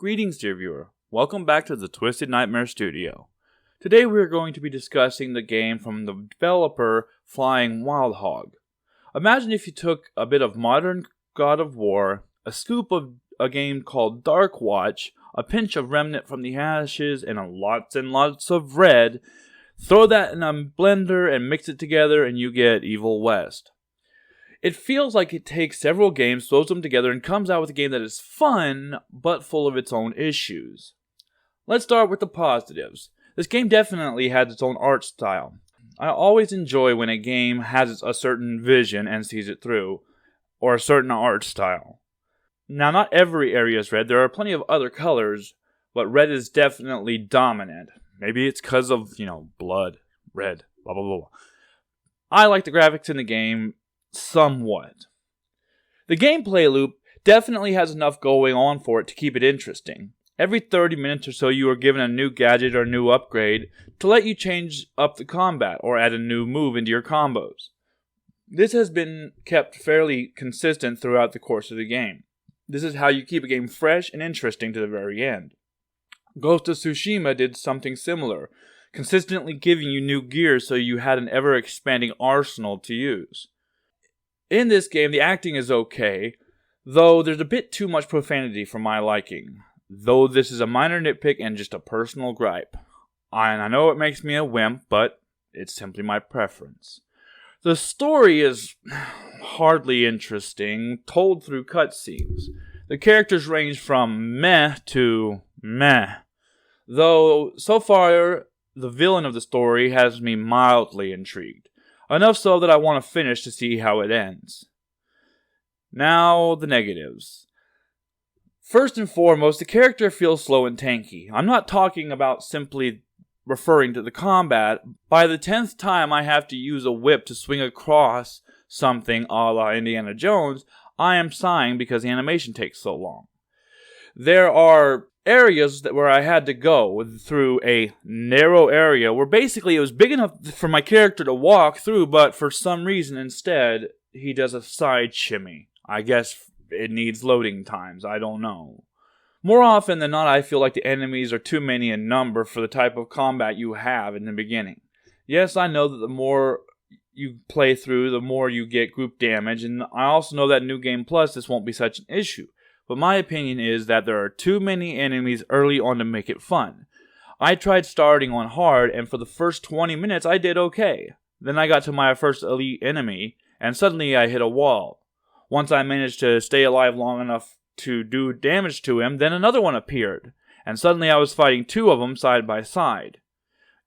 Greetings, dear viewer. Welcome back to the Twisted Nightmare Studio. Today we are going to be discussing the game from the developer Flying Wild Hog. Imagine if you took a bit of modern God of War, a scoop of a game called Dark Watch, a pinch of Remnant from the Ashes, and lots of red, throw that in a blender and mix it together and you get Evil West. It feels like it takes several games, throws them together, and comes out with a game that is fun, but full of its own issues. Let's start with the positives. This game definitely has its own art style. I always enjoy when a game has a certain vision and sees it through, or a certain art style. Now, not every area is red. There are plenty of other colors, but red is definitely dominant. Maybe it's because of, blood, red, blah, blah, blah. I like the graphics in the game somewhat. The gameplay loop definitely has enough going on for it to keep it interesting. Every 30 minutes or so you are given a new gadget or new upgrade to let you change up the combat or add a new move into your combos. This has been kept fairly consistent throughout the course of the game. This is how you keep a game fresh and interesting to the very end. Ghost of Tsushima did something similar, consistently giving you new gear so you had an ever-expanding arsenal to use. In this game, the acting is okay, though there's a bit too much profanity for my liking. Though this is a minor nitpick and just a personal gripe. And I know it makes me a wimp, but it's simply my preference. The story is hardly interesting, told through cutscenes. The characters range from meh to meh. Though, so far, the villain of the story has me mildly intrigued. Enough so that I want to finish to see how it ends. Now, the negatives. First and foremost, the character feels slow and tanky. I'm not talking about simply referring to the combat. By the 10th time I have to use a whip to swing across something a la Indiana Jones, I am sighing because the animation takes so long. There are areas where I had to go through a narrow area where basically it was big enough for my character to walk through, but for some reason instead he does a side shimmy. I guess it needs loading times, I don't know. More often than not, I feel like the enemies are too many in number for the type of combat you have in the beginning. Yes, I know that the more you play through, the more you get group damage, and I also know that in New Game Plus this won't be such an issue. But my opinion is that there are too many enemies early on to make it fun. I tried starting on hard, and for the first 20 minutes I did okay. Then I got to my first elite enemy, and suddenly I hit a wall. Once I managed to stay alive long enough to do damage to him, then another one appeared, and suddenly I was fighting two of them side by side.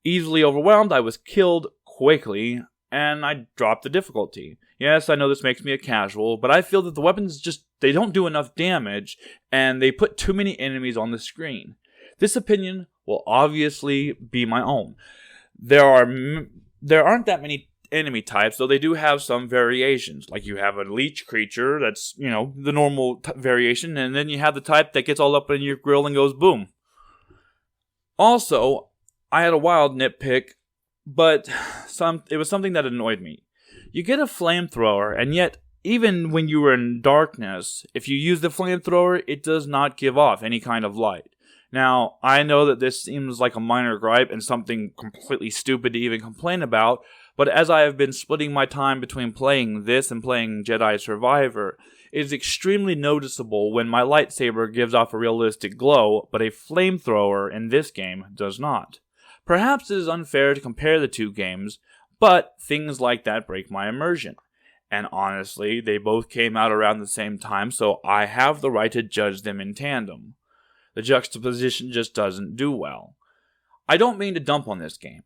Easily overwhelmed, I was killed quickly, and I dropped the difficulty. Yes, I know this makes me a casual, but I feel that the weapons they don't do enough damage, and they put too many enemies on the screen. This opinion will obviously be my own. There aren't that many enemy types, though they do have some variations. Like you have a leech creature, that's, the normal variation, and then you have the type that gets all up in your grill and goes boom. Also, I had a wild nitpick, but it was something that annoyed me. You get a flamethrower, and yet, even when you are in darkness, if you use the flamethrower, it does not give off any kind of light. Now, I know that this seems like a minor gripe and something completely stupid to even complain about, but as I have been splitting my time between playing this and playing Jedi Survivor, it is extremely noticeable when my lightsaber gives off a realistic glow, but a flamethrower in this game does not. Perhaps it is unfair to compare the two games, but things like that break my immersion. And honestly, they both came out around the same time, so I have the right to judge them in tandem. The juxtaposition just doesn't do well. I don't mean to dump on this game,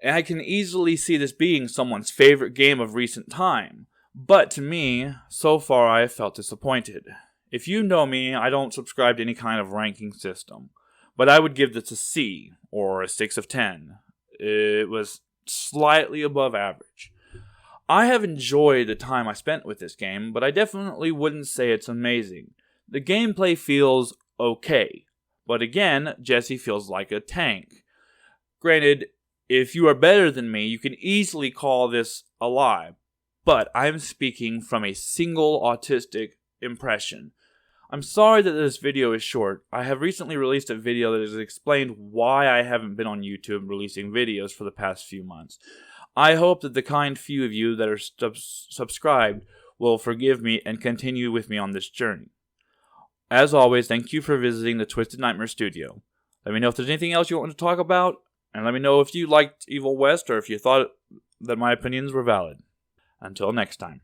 and I can easily see this being someone's favorite game of recent time, but to me, so far I have felt disappointed. If you know me, I don't subscribe to any kind of ranking system, but I would give this a C, or a 6 of 10. It was slightly above average. I have enjoyed the time I spent with this game, but I definitely wouldn't say it's amazing. The gameplay feels okay, but again, Jesse feels like a tank. Granted, if you are better than me, you can easily call this a lie, but I'm speaking from a single autistic impression. I'm sorry that this video is short. I have recently released a video that has explained why I haven't been on YouTube releasing videos for the past few months. I hope that the kind few of you that are subscribed will forgive me and continue with me on this journey. As always, thank you for visiting the Twisted Nightmare Studio. Let me know if there's anything else you want to talk about, and let me know if you liked Evil West or if you thought that my opinions were valid. Until next time.